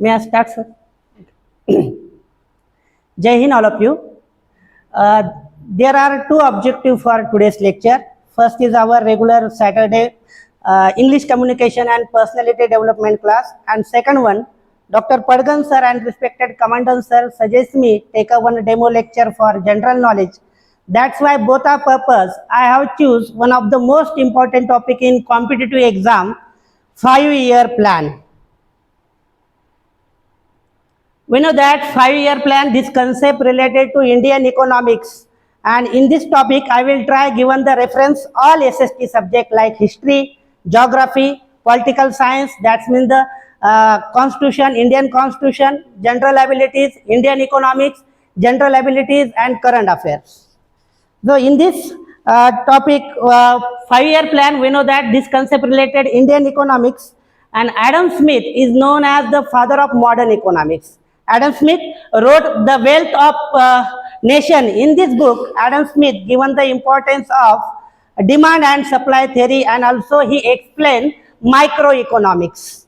May I start, sir? Jai Hind, all of you. There are two objectives for today's lecture. First is our regular Saturday English communication and personality development class, and second one, Dr. Padgan sir and respected Commandant sir suggest me take a one demo lecture for general knowledge. That's why both are purpose. I have choose one of the most important topic in competitive exam, 5-year plan. We know that 5-year plan, this concept related to Indian economics, and in this topic I will try given the reference all SST subject like history, geography, political science, that means the constitution, Indian constitution, general abilities, Indian economics, general abilities and current affairs. So in this topic, 5-year plan, we know that this concept related Indian economics, and Adam Smith is known as the father of modern economics. Adam Smith wrote The Wealth of Nation. In this book, Adam Smith given the importance of demand and supply theory, and also he explained microeconomics.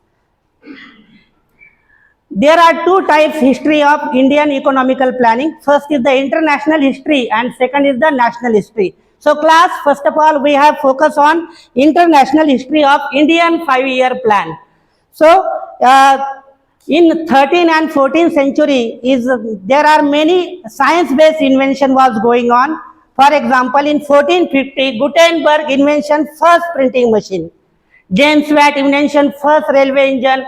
There are two types history of Indian economical planning. First is the international history and second is the national history. So class, first of all, we have focus on international history of Indian 5-year plan. So in 13th and 14th century there are many science-based invention was going on. For example, in 1450, Gutenberg invention first printing machine. James Watt invention first railway engine.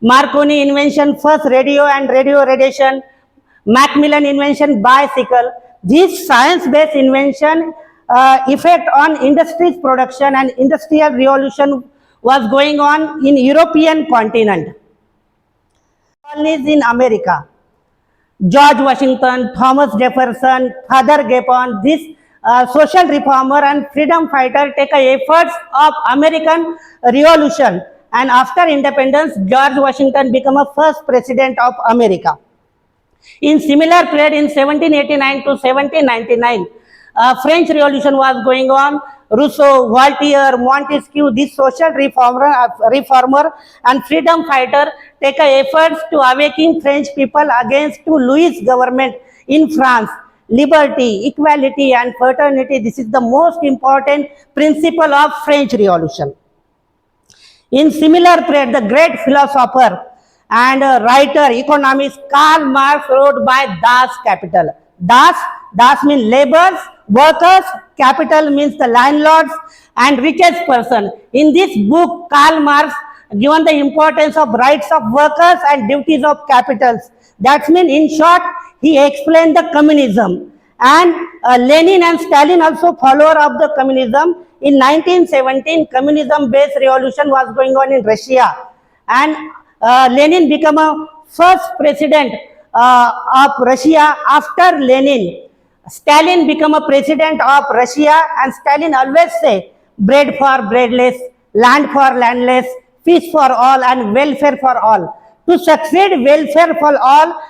Marconi invention first radio and radio radiation. Macmillan invention bicycle. This science-based invention effect on industry's production and industrial revolution was going on in European continent. Colonies in America. George Washington, Thomas Jefferson, Father Gapon, this social reformer and freedom fighter take efforts of American revolution, and after independence, George Washington became a first president of America. In similar period in 1789 to 1799, French Revolution was going on. Rousseau, Voltaire, Montesquieu, this social reformer and freedom fighter take efforts to awaken French people against to Louis government in France. Liberty, equality and fraternity, this is the most important principle of French Revolution. In similar period, the great philosopher and writer, economist Karl Marx wrote by Das Kapital. Das means laborers, workers, capital means the landlords and richest person. In this book, Karl Marx given the importance of rights of workers and duties of capitals. That means in short, he explained the communism. And Lenin and Stalin also follower of the communism. In 1917, communism-based revolution was going on in Russia. And Lenin became a first president of Russia. After Lenin, Stalin became a president of Russia, and Stalin always say bread for breadless, land for landless, peace for all and welfare for all. To succeed welfare for all,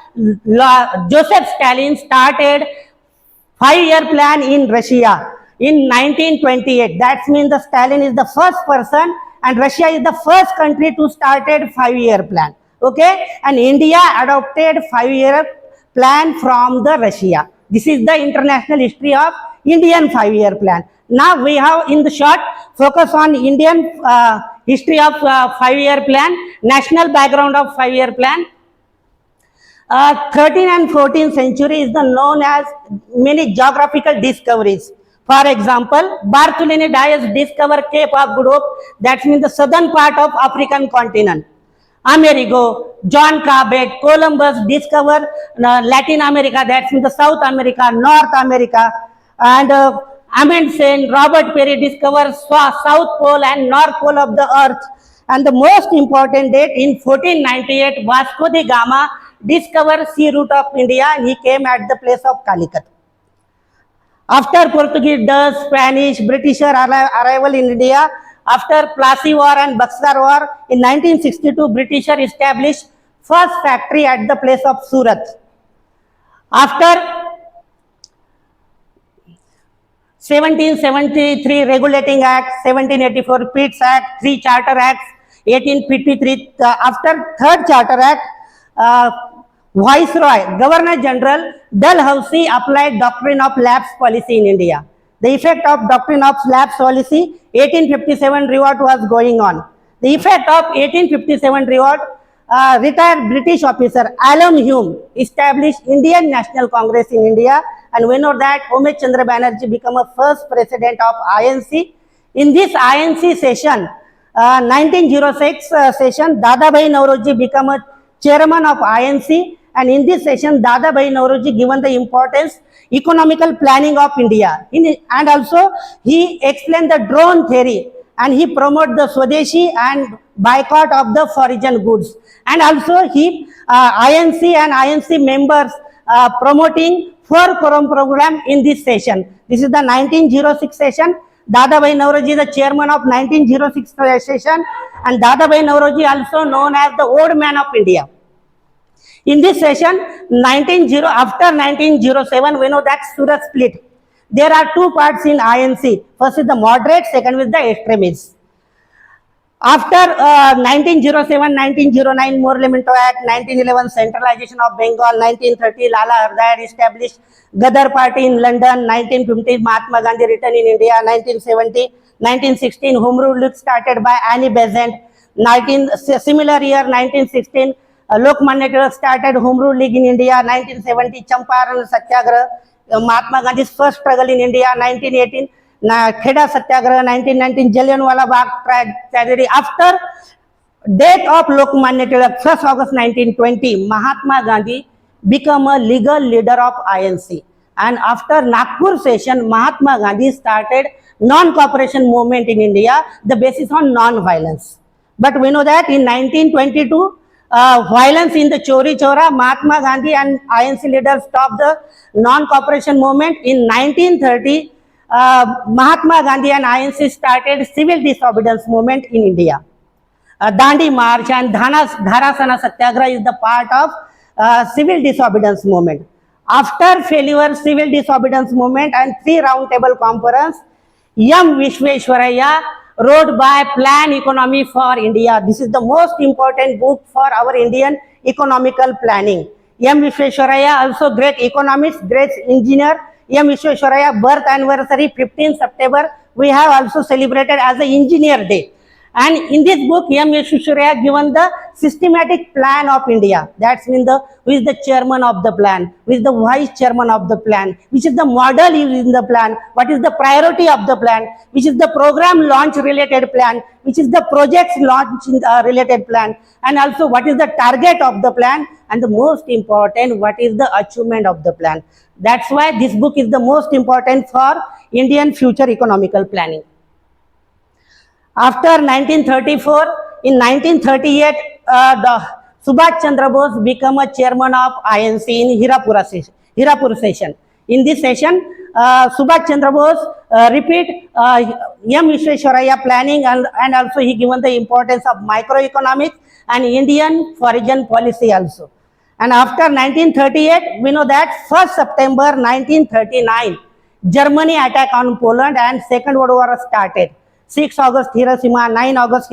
Joseph Stalin started 5-year plan in Russia in 1928. That means the Stalin is the first person and Russia is the first country to started 5-year plan. Okay, and India adopted 5-year plan from the Russia. This is the international history of Indian 5-year plan. Now we have in the short focus on Indian history of 5-year plan, national background of 5-year plan. 13th and 14th century is the known as many geographical discoveries. For example, Bartholomew Dias discovered Cape of Good Hope, that means the southern part of African continent. Amerigo, John Cabot, Columbus discovered Latin America, that means the South America, North America, and Amundsen, Robert Peary discovered South Pole and North Pole of the Earth. And the most important date in 1498, Vasco da Gama discovered sea route of India, and he came at the place of Calicut. After Portuguese, Dutch, Spanish, British arrival in India, after Plassey War and Buxar War, in 1962, British established first factory at the place of Surat. After 1773 Regulating Act, 1784 Pitt's Act, 3 Charter Acts, 1853 after 3rd Charter Act, Viceroy, Governor General Dalhousie applied doctrine of lapse policy in India. The effect of doctrine of lapse policy, 1857 revolt was going on. The effect of 1857 revolt, retired British officer Alam Hume established Indian National Congress in India, and we know that Umesh Chandra Banerjee became a first president of INC. In this INC session, 1906 session, Dadabhai Nauroji became a chairman of INC, and in this session Dadabhai Nauroji given the importance economical planning of India, and also he explained the drone theory, and he promoted the Swadeshi and boycott of the foreign goods, and also he INC and INC members promoting 4 crore program in this session. This is the 1906 session. Dadabhai Nauroji is the chairman of 1906 session, and Dadabhai Nauroji also known as the old man of India. In this session, after 1907, we know that Surat split. There are 2 parts in INC. First is the moderate, second is the extremists. After 1907, 1909 Morlemento Act, 1911 centralization of Bengal, 1930 Lala Hardayar established Gadar Party in London, 1950 Mahatma Gandhi returned in India, 1970, 1916 Home Rule League started by Annie Besant, similar year 1916 Lokmanya Tilak started Home Rule League in India, 1970 Champaran Satyagraha, Mahatma Gandhi's first struggle in India, 1918 Kheda Satyagraha, 1919 Jallianwala Bagh tragedy. After death of Lokmanya Tilak, 1st August 1920, Mahatma Gandhi became a legal leader of INC, and after Nagpur session, Mahatma Gandhi started non-cooperation movement in India, the basis on non-violence. But we know that in 1922, violence in the Chori Chora, Mahatma Gandhi and INC leaders stopped the non-cooperation movement. In 1930, Mahatma Gandhi and INC started civil disobedience movement in India. Dandi March and Dharasana Satyagraha is the part of civil disobedience movement. After failure civil disobedience movement and 3 roundtable conference, M. Vishveshwaraya wrote by Plan Economy for India. This is the most important book for our Indian economical planning. M. Vishveshwaraya, also great economist, great engineer. M. Vishveshwaraya birth anniversary 15 September we have also celebrated as the Engineer Day. And in this book, M. Vishveshwaraya given the systematic plan of India. That's mean who is the chairman of the plan, who is the vice chairman of the plan, which is the model used in the plan, what is the priority of the plan, which is the program launch related plan, which is the projects launch related plan, and also what is the target of the plan, and the most important, what is the achievement of the plan. That's why this book is the most important for Indian future economical planning. After 1934, in 1938, Subhash Chandra Bose became a chairman of INC in Hirapur session. In this session, Subhash Chandra Bose repeat M. Vishveshwaraya planning, and also he given the importance of microeconomics and Indian foreign policy also. And after 1938, we know that 1st September 1939, Germany attack on Poland and Second World War started. 6 August Hiroshima, 9 August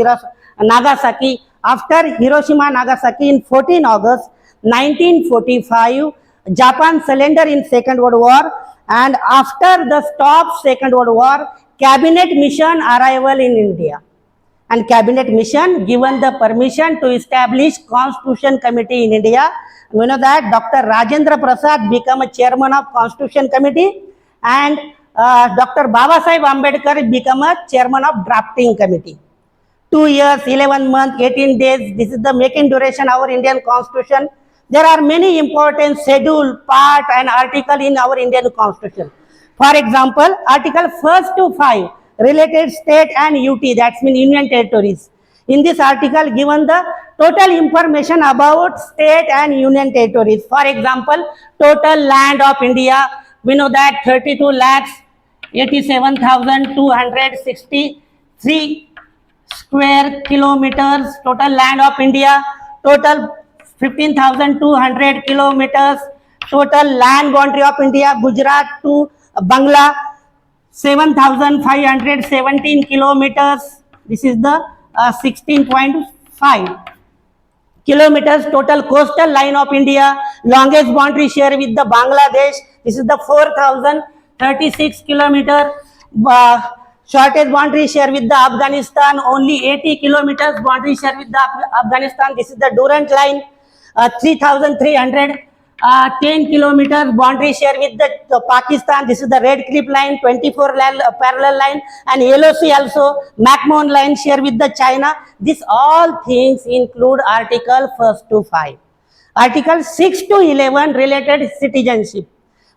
Nagasaki. After Hiroshima, Nagasaki, in 14 August 1945, Japan surrender in Second World War, and after the stop Second World War, cabinet mission arrival in India. And cabinet mission given the permission to establish Constitution Committee in India. We know that Dr. Rajendra Prasad became a chairman of Constitution Committee, and Dr. Babasaheb Ambedkar became a chairman of drafting committee. 2 years, 11 months, 18 days. This is the making duration of our Indian Constitution. There are many important schedule, part and article in our Indian Constitution. For example, article 1st to 5 related state and UT, that's mean Union Territories. In this article given the total information about state and Union Territories. For example, total land of India, we know that 32,87,263 square kilometers, total land of India, total 15,200 kilometers, total land boundary of India, Gujarat to Bangla, 7,517 kilometers. This is the 16.5. kilometers total coastal line of India, longest boundary share with the Bangladesh, this is the 4036 kilometer, shortest boundary share with the Afghanistan, only 80 kilometers boundary share with the Afghanistan, this is the Durand line, 3310 kilometers boundary share with the Pakistan, this is the Red Cliff line, 24 parallel line, and LOC also, McMahon line share with the China. These all things include Article 1 to 5. Article 6 to 11 related citizenship.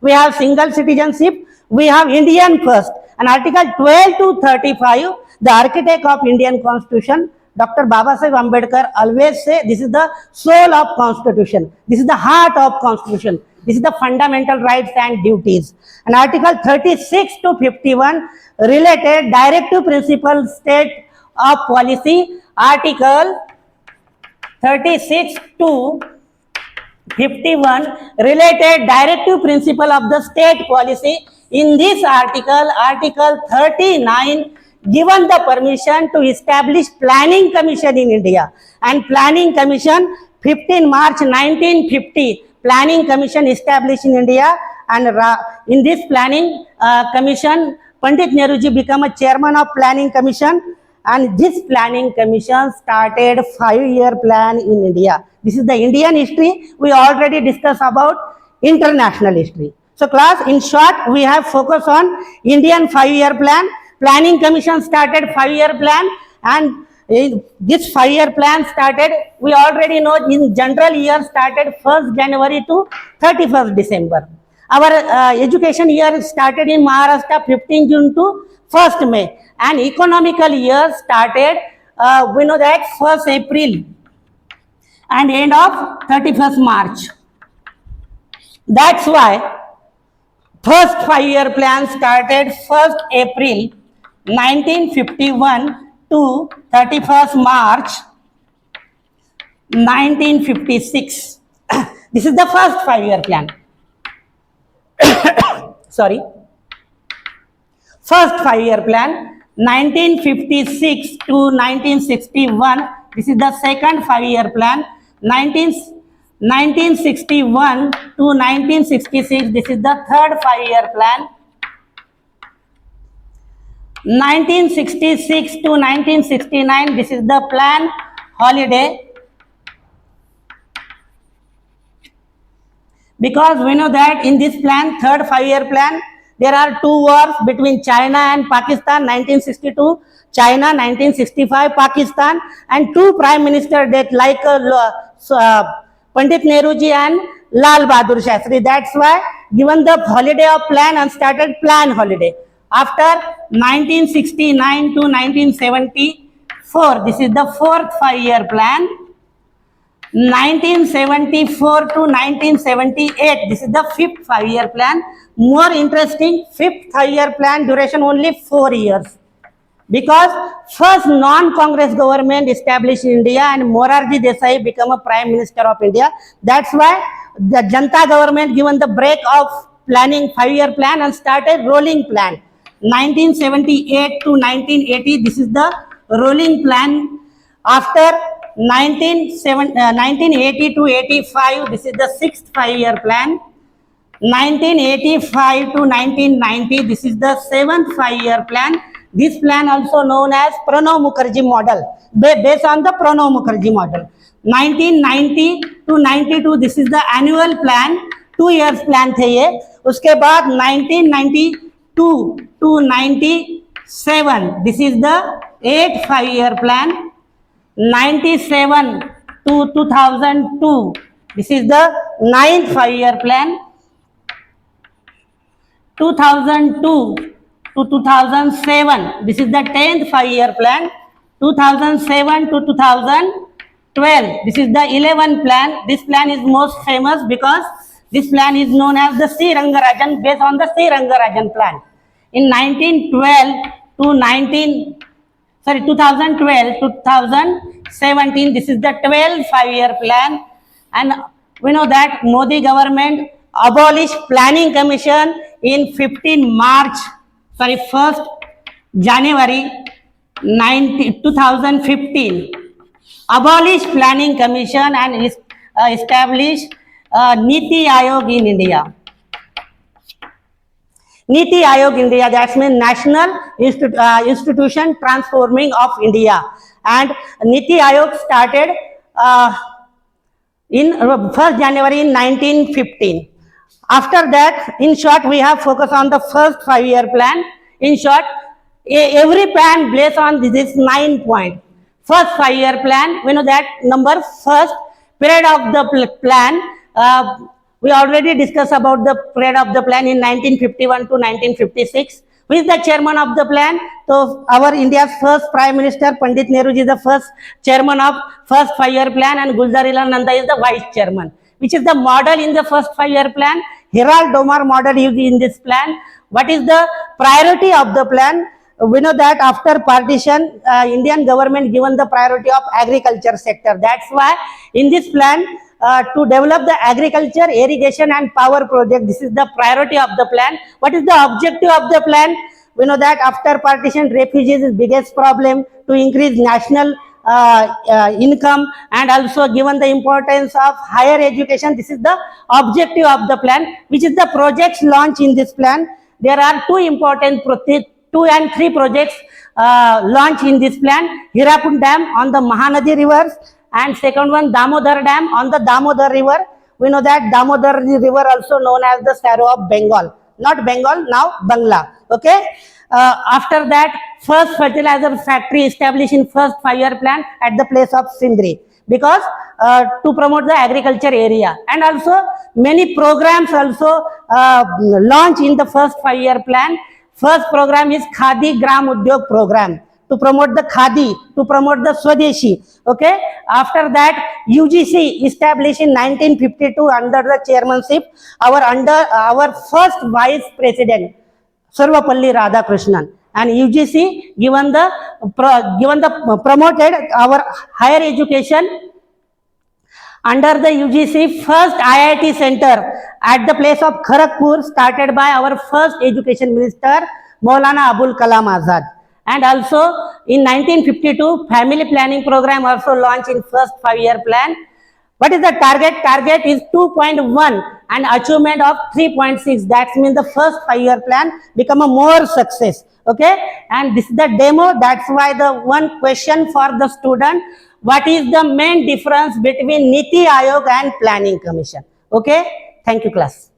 We have single citizenship, we have Indian first, and Article 12 to 35, the architect of Indian Constitution, Dr. Babasaheb Ambedkar always say this is the soul of Constitution, this is the heart of Constitution, this is the fundamental rights and duties. And Article 36 to 51 related directive principle state of policy, Article 36 to 51 related directive principle of the state policy. In this article, Article 39 given the permission to establish planning commission in India, and planning commission 15 March 1950 planning commission established in India, and in this planning commission Pandit Nehruji became a chairman of planning commission, and this planning commission started 5-year plan in India. This is the Indian history. We already discussed about international history. So class, in short, we have focused on Indian 5-year plan. Planning commission started 5-year plan, and this 5-year plan started, we already know in general year started 1st January to 31st December. Our education year started in Maharashtra 15 June to 1st May, and economical year started, we know that 1st April and end of 31st March. That's why first 5-year plan started 1st April 1951 to 31st March 1956. This is the first 5-year plan. Sorry. First 5-year plan, 1956 to 1961. This is the second 5-year plan. 1961 to 1966. This is the third 5-year plan. 1966 to 1969, this is the plan holiday, because we know that in this plan, third 5-year plan, there are 2 wars between China and Pakistan, 1962, China, 1965, Pakistan, and 2 prime minister death like Pandit Nehruji and Lal Bahadur Shastri. That's why given the holiday of plan and started plan holiday. After 1969 to 1974, this is the 4th 5-year plan. 1974 to 1978, this is the 5th 5-year plan. More interesting, 5th 5-year plan duration only 4 years. Because first non-Congress government established in India and Morarji Desai became a Prime Minister of India. That's why the Janta government given the break of planning 5-year plan and started rolling plan. 1978 to 1980, this is the rolling plan. After 1980 to 85, this is the 6th 5-year plan. 1985 to 1990, this is the 7th 5-year plan. This plan also known as Pranav Mukherjee model, based on the Pranav Mukherjee model. 1990 to 92, this is the annual plan, 2 years plan थे ये. उसके बाद 1992 to 97, this is the 8th 5-year plan. 97 to 2002, this is the 9th 5-year plan. 2002 to 2007, this is the 10th 5-year plan. 2007 to 2012, this is the 11th plan. This plan is most famous because this plan is known as the C. Rangarajan, based on the C. Rangarajan plan. In 2012 to 2017, this is the 12th 5-year plan. And we know that Modi government abolished planning commission in 1st January 2015. abolish planning commission and establish Niti Aayog in India. Niti Aayog India, that means National Institution Transforming of India. And Niti Aayog started in 1st January in 1915. After that, in short, we have focused on the first 5-year plan. In short, every plan based on this 9 point. First 5-year plan, we know that number first period of the plan. We already discussed about the period of the plan in 1951 to 1956. Who is the chairman of the plan? So our India's first Prime Minister Pandit Nehru is the first chairman of first 5-year plan, and Gulzarilal Nanda is the vice chairman. Which is the model in the first 5-year plan? Herald Domar model used in this plan. What is the priority of the plan? We know that after partition, Indian government given the priority of agriculture sector. That's why in this plan, to develop the agriculture, irrigation and power project, this is the priority of the plan. What is the objective of the plan? We know that after partition, refugees is biggest problem. To increase national income, and also given the importance of higher education, this is the objective of the plan. Which is the projects launched in this plan? There are two and three projects launched in this plan. Hirapur Dam on the Mahanadi rivers, and second one Damodar Dam on the Damodar river. We know that Damodar river also known as the Sparrow of Bengal. Not Bengal, now Bangla. Okay. After that, first fertilizer factory established in first 5-year plan at the place of Sindri, because to promote the agriculture area. And also many programs also launched in the first 5-year plan. First program is Khadi Gram Udyog program, to promote the Khadi, to promote the Swadeshi. Okay. After that, UGC established in 1952 under the chairmanship our first vice president Sarvapalli Radhakrishnan, and UGC given the promoted our higher education under the UGC. First IIT center at the place of Kharagpur started by our first education minister Maulana Abul Kalam Azad. And also in 1952, family planning program also launched in first 5-year plan. What is the target? Target is 2.1 and achievement of 3.6. That means the first 5-year plan become a more success. Okay. And this is the demo. That's why the one question for the student: what is the main difference between Niti Aayog and Planning Commission? Okay. Thank you, class.